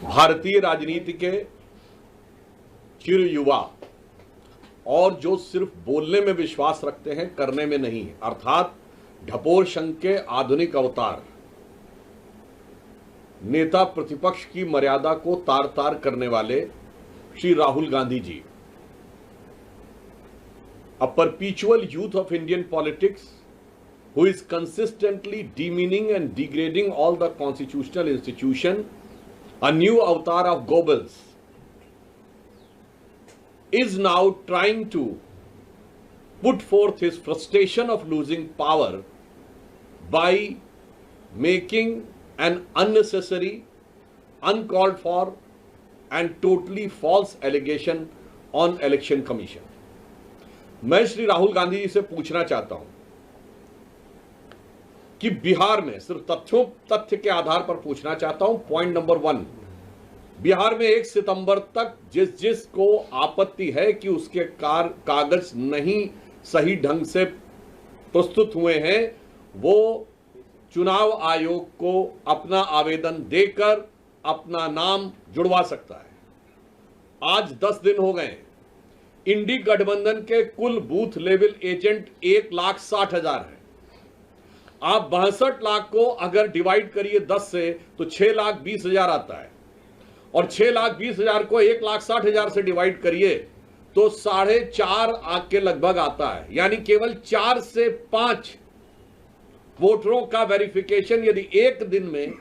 भारतीय राजनीति के चिर युवा और जो सिर्फ बोलने में विश्वास रखते हैं, करने में नहीं, अर्थात ढपोर शंख के आधुनिक अवतार, नेता प्रतिपक्ष की मर्यादा को तार तार करने वाले Shri Rahul Gandhi ji, a perpetual youth of Indian politics who is consistently demeaning and degrading all the constitutional institution, a new avatar of Goebbels, is now trying to put forth his frustration of losing power by making an unnecessary, uncalled for and totally false allegation on Election Commission. मैं श्री राहुल गांधी जी से पूछना चाहता हूं कि बिहार में सिर्फ तथ्य के आधार पर पूछना चाहता हूं। पॉइंट नंबर 1, बिहार में 1 सितंबर तक जिस को आपत्ति है कि उसके कागज नहीं सही ढंग से प्रस्तुत हुए हैं, वो चुनाव आयोग को अपना आवेदन देकर अपना नाम जुड़वा सकता है। आज 10 दिन हो गए। इंडी गठबंधन के कुल बूथ लेवल एजेंट 1,60,000 है। आप 62 लाख को अगर डिवाइड करिए 10 से तो 6,20,000 आता है, और 6,20,000 को 1,60,000 से डिवाइड करिए तो 4.5 के लगभग आता है। यानी केवल 4 से 5 वोटरों का वेरिफिकेशन यदि एक दिन में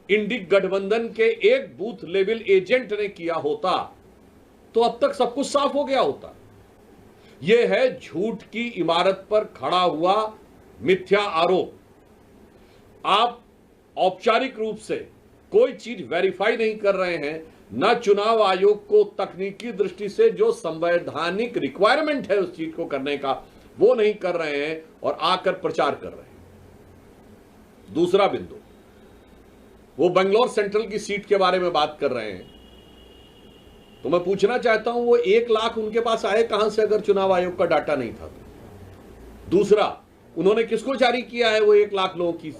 इंडी गठबंधन के एक बूथ लेवल एजेंट ने किया होता तो अब तक सब कुछ साफ हो गया होता। यह है झूठ की इमारत पर खड़ा हुआ मिथ्या आरोप। आप औपचारिक रूप से कोई चीज वेरीफाई नहीं कर रहे हैं, न चुनाव आयोग को तकनीकी दृष्टि से जो संवैधानिक रिक्वायरमेंट है उस चीज को करने का वो नहीं कर रहे हैं, और आकर प्रचार कर रहे हैं। दूसरा बिंदु, वो बेंगलोर सेंट्रल की सीट के बारे में बात कर रहे हैं, तो मैं पूछना चाहता हूं वो 1 लाख उनके पास आए कहां से अगर चुनाव आयोग का डाटा नहीं था तो? दूसरा, उन्होंने किसको जारी किया है वो 1 लाख लोगों की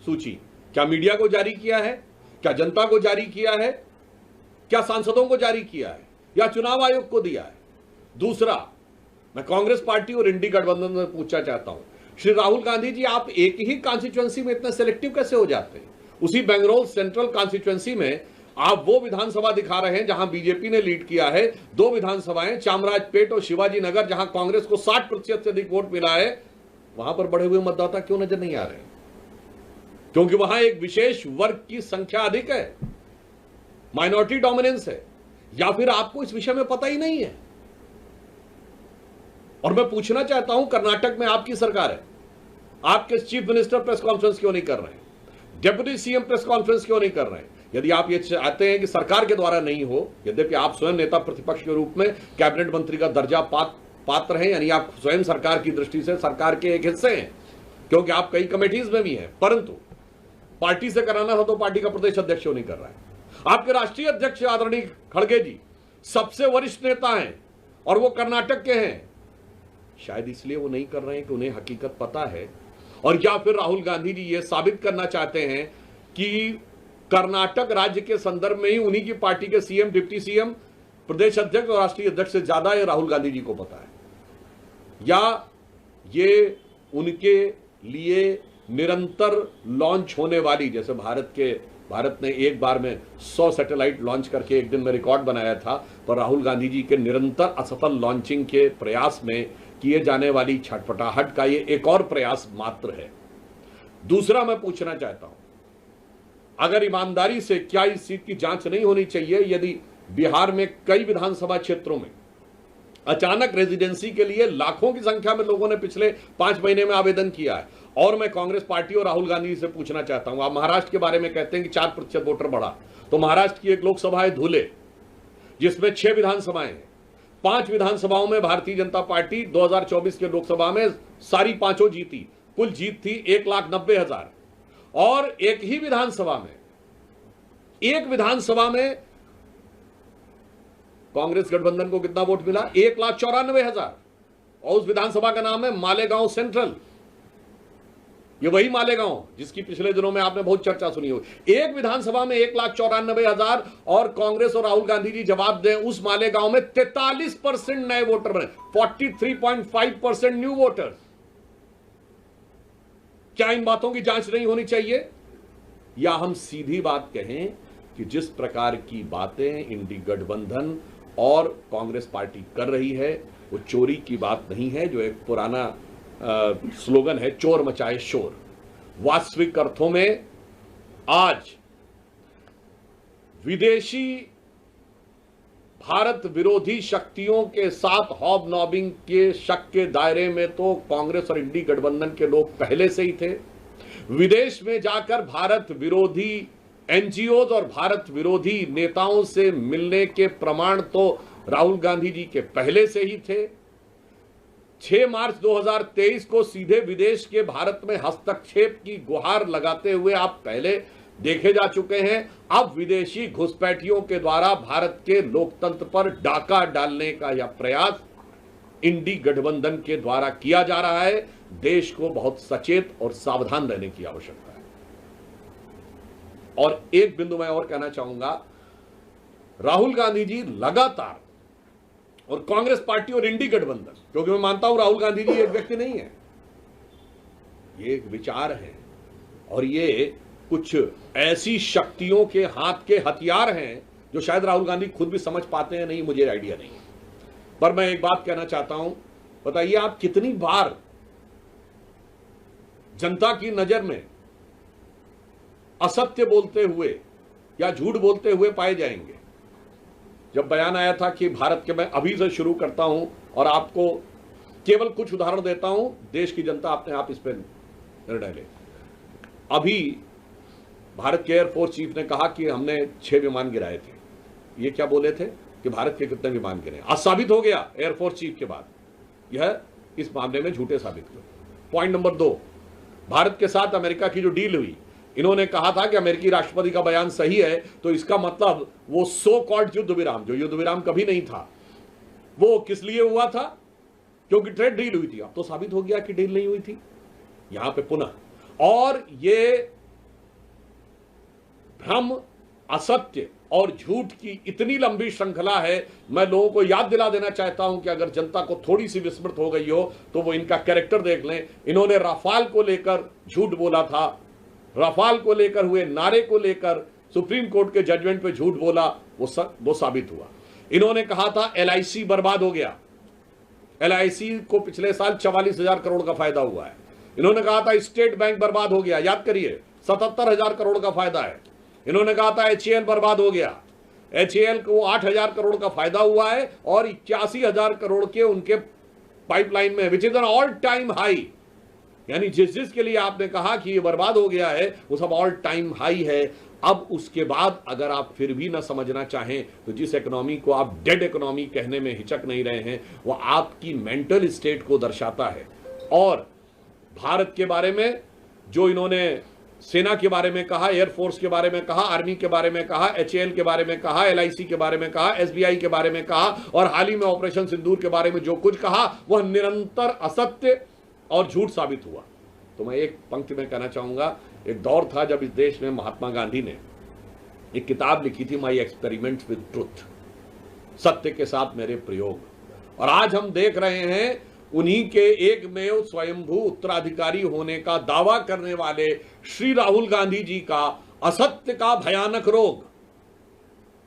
सूची? क्या मीडिया को जारी किया है? क्या जनता को जारी किया है? क्या सांसदों को जारी किया है, या चुनाव आयोग को दिया है? दूसरा, मैं कांग्रेस पार्टी और इंडी गठबंधन में पूछना चाहता हूं, श्री राहुल गांधी जी, आप एक ही कॉन्स्टिट्यूएंसी में इतने सिलेक्टिव कैसे हो जाते हैं? उसी बेंगलोर सेंट्रल कॉन्स्टिट्यूएंसी में आप वो विधानसभा दिखा रहे हैं जहां बीजेपी ने लीड किया है, 2 विधानसभाएं चामराजपेट और शिवाजी नगर, जहां कांग्रेस को 60% से अधिक वोट मिला है, वहां पर बढ़े हुए मतदाता क्यों नजर नहीं आ रहे? क्योंकि वहां एक विशेष वर्ग की संख्या अधिक है, माइनॉरिटी डोमिनेंस है, या फिर आपको इस विषय में पता ही नहीं है? और मैं पूछना चाहता हूं, कर्नाटक में आपकी सरकार है, आपके चीफ मिनिस्टर प्रेस कॉन्फ्रेंस क्यों नहीं कर रहे हैं? डेप्यूटी सीएम प्रेस कॉन्फ्रेंस क्यों नहीं कर रहे हैं? यदि आप ये चाहते हैं कि सरकार के द्वारा नहीं हो, यद्यपि आप स्वयं नेता प्रतिपक्ष के रूप में कैबिनेट मंत्री का दर्जा पात्र हैं, यानी आप स्वयं सरकार की दृष्टि से सरकार के एक हिस्से हैं, क्योंकि आप कई कमेटीज में भी हैं, परंतु पार्टी से कराना था तो पार्टी का प्रदेश अध्यक्ष क्यों नहीं कर रहा है? आपके राष्ट्रीय अध्यक्ष आदरणीय खड़गे जी सबसे वरिष्ठ नेता हैं और वो कर्नाटक के हैं। शायद इसलिए वो नहीं कर रहे हैं कि उन्हें हकीकत पता है, और या फिर राहुल गांधी जी ये साबित करना चाहते हैं कि कर्नाटक राज्य के संदर्भ में ही उन्हीं की पार्टी के सीएम, डिप्टी सीएम, प्रदेश अध्यक्ष और राष्ट्रीय अध्यक्ष से ज्यादा ये राहुल गांधी जी को पता है, या ये उनके लिए निरंतर लॉन्च होने वाली, जैसे भारत ने एक बार में 100 सैटेलाइट लॉन्च करके एक दिन में रिकॉर्ड बनाया था, पर राहुल गांधी जी के निरंतर असफल लॉन्चिंग के प्रयास में किए जाने वाली छटपटाहट का ये एक और प्रयास मात्र है। दूसरा, मैं पूछना चाहता हूं, अगर ईमानदारी से क्या इस सीट की जांच नहीं होनी चाहिए? यदि बिहार में कई विधानसभा क्षेत्रों में अचानक रेजिडेंसी के लिए लाखों की संख्या में लोगों ने पिछले 5 महीने में आवेदन किया है, और मैं कांग्रेस पार्टी और राहुल गांधी से पूछना चाहता हूं, आप महाराष्ट्र के बारे में कहते हैं कि 4% वोटर बढ़ा, तो महाराष्ट्र की एक लोकसभा है धुले, जिसमें 6 विधानसभाएं हैं। 5 विधानसभाओं में भारतीय जनता पार्टी 2024 के लोकसभा में सारी 5 जीती, कुल जीत थी 1,90,000, और एक विधानसभा में कांग्रेस गठबंधन को कितना वोट मिला? 1,94,000, और उस विधानसभा का नाम है मालेगांव सेंट्रल। ये वही मालेगांव जिसकी पिछले दिनों में आपने बहुत चर्चा सुनी हो। एक विधानसभा में 1,94,000 और कांग्रेस और राहुल गांधी जी जवाब दें, उस मालेगांव में 43% नए वोटर बने, 43.5% न्यू वोटर्स। क्या इन बातों की जांच नहीं होनी चाहिए? या हम सीधी बात कहें कि जिस प्रकार की बातें इंडी गठबंधन और कांग्रेस पार्टी कर रही है वो चोरी की बात नहीं है, जो एक पुराना स्लोगन है, चोर मचाए शोर। वास्तविक अर्थों में आज विदेशी भारत विरोधी शक्तियों के साथ हॉबनॉबिंग के शक के दायरे में तो कांग्रेस और इंडी गठबंधन के लोग पहले से ही थे। विदेश में जाकर भारत विरोधी एनजीओज और भारत विरोधी नेताओं से मिलने के प्रमाण तो राहुल गांधी जी के पहले से ही थे। 6 मार्च 2023 को सीधे विदेश के भारत में हस्तक्षेप की गुहार लगाते हुए आप पहले देखे जा चुके हैं। अब विदेशी घुसपैठियों के द्वारा भारत के लोकतंत्र पर डाका डालने का यह प्रयास इंडी गठबंधन के द्वारा किया जा रहा है। देश को बहुत सचेत और सावधान रहने की आवश्यकता है। और एक बिंदु मैं और कहना चाहूंगा, राहुल गांधी जी लगातार, और कांग्रेस पार्टी और इंडी गठबंधन, क्योंकि मैं मानता हूं राहुल गांधी जी एक व्यक्ति नहीं है, ये एक विचार है और ये कुछ ऐसी शक्तियों के हाथ के हथियार हैं जो शायद राहुल गांधी खुद भी समझ पाते हैं नहीं, मुझे आइडिया नहीं है। पर मैं एक बात कहना चाहता हूं, बताइए आप कितनी बार जनता की नजर में असत्य बोलते हुए या झूठ बोलते हुए पाए जाएंगे। जब बयान आया था कि भारत के, मैं अभी से शुरू करता हूं और आपको केवल कुछ उदाहरण देता हूं, देश की जनता अपने आप इस पर निर्णय ले। अभी भारत के एयरफोर्स चीफ ने कहा कि हमने 6 विमान गिराए थे। ये क्या बोले थे कि भारत के कितने विमान गिरे? आज साबित हो गया एयरफोर्स चीफ के बाद, यह इस मामले में झूठे साबित हुए। पॉइंट नंबर 2, भारत के साथ अमेरिका की जो डील हुई, इन्होंने कहा था कि अमेरिकी राष्ट्रपति का बयान सही है, तो इसका मतलब वो सो कॉल्ड युद्ध विराम, जो युद्ध विराम कभी नहीं था, वो किस लिए हुआ था? क्योंकि ट्रेड डील हुई थी। अब तो साबित हो गया कि डील नहीं हुई थी। यहां पे पुनः, और ये भ्रम, असत्य और झूठ की इतनी लंबी श्रृंखला है। मैं लोगों को याद दिला देना चाहता हूं कि अगर जनता को थोड़ी सी विस्मृत हो गई हो तो वो इनका कैरेक्टर देख लें। इन्होंने राफाल को लेकर झूठ बोला था, राफाल को लेकर हुए नारे को लेकर सुप्रीम कोर्ट के जजमेंट पे झूठ बोला, वो साबित हुआ। इन्होंने कहा था एलआईसी बर्बाद हो गया, एलआईसी को पिछले साल 44,000 करोड़ का फायदा हुआ है। इन्होंने कहा था स्टेट बैंक बर्बाद हो गया, याद करिए 77,000 करोड़ का फायदा है। इन्होंने कहा था एचएएल बर्बाद हो गया, एचएएल को 8,000 करोड़ का फायदा हुआ है और 81,000 करोड़ के उनके पाइपलाइन में, which is an all time high. यानी जिसके लिए आपने कहा कि ये बर्बाद हो गया है वो सब ऑल टाइम हाई है। अब उसके बाद अगर आप फिर भी ना समझना चाहें तो जिस इकोनॉमी को आप डेड इकोनॉमी कहने में हिचक नहीं रहे हैं, वो आपकी मेंटल स्टेट को दर्शाता है। और भारत के बारे में जो इन्होंने सेना के बारे में कहा, एयरफोर्स के बारे में कहा, आर्मी के बारे में कहा, एचएएल के बारे में कहा, एलआईसी के बारे में कहा, एसबीआई के बारे में कहा, और हाल ही में ऑपरेशन सिंदूर के बारे में जो कुछ कहा वह निरंतर असत्य और झूठ साबित हुआ। तो मैं एक पंक्ति में कहना चाहूंगा, एक दौर था जब इस देश में महात्मा गांधी ने एक किताब लिखी थी, माई एक्सपेरिमेंट विद ट्रुथ, सत्य के साथ मेरे प्रयोग। और आज हम देख रहे हैं उन्हीं के एकमेव स्वयंभू उत्तराधिकारी होने का दावा करने वाले श्री राहुल गांधी जी का असत्य का भयानक रोग।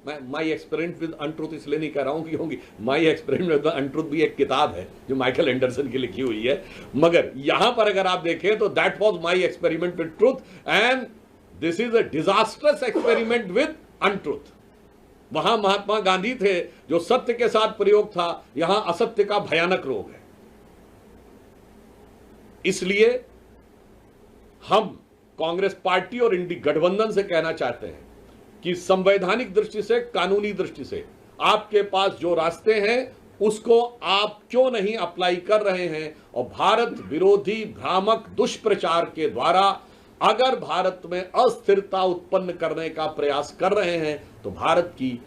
मैं माई एक्सपेरिमेंट विद अनट्रूथ इसलिए नहीं कह रहा हूं क्योंकि माई एक्सपेरिमेंट विद अनट्रूथ भी एक किताब है जो माइकल एंडरसन की लिखी हुई है, मगर यहां पर अगर आप देखें तो that was my experiment with truth and this is a disastrous experiment with untruth. वहां महात्मा गांधी थे जो सत्य के साथ प्रयोग था, यहां असत्य का भयानक रोग है। इसलिए हम कांग्रेस पार्टी और इंडी गठबंधन से कहना चाहते हैं कि संवैधानिक दृष्टि से, कानूनी दृष्टि से आपके पास जो रास्ते हैं उसको आप क्यों नहीं अप्लाई कर रहे हैं, और भारत विरोधी भ्रामक दुष्प्रचार के द्वारा अगर भारत में अस्थिरता उत्पन्न करने का प्रयास कर रहे हैं तो भारत की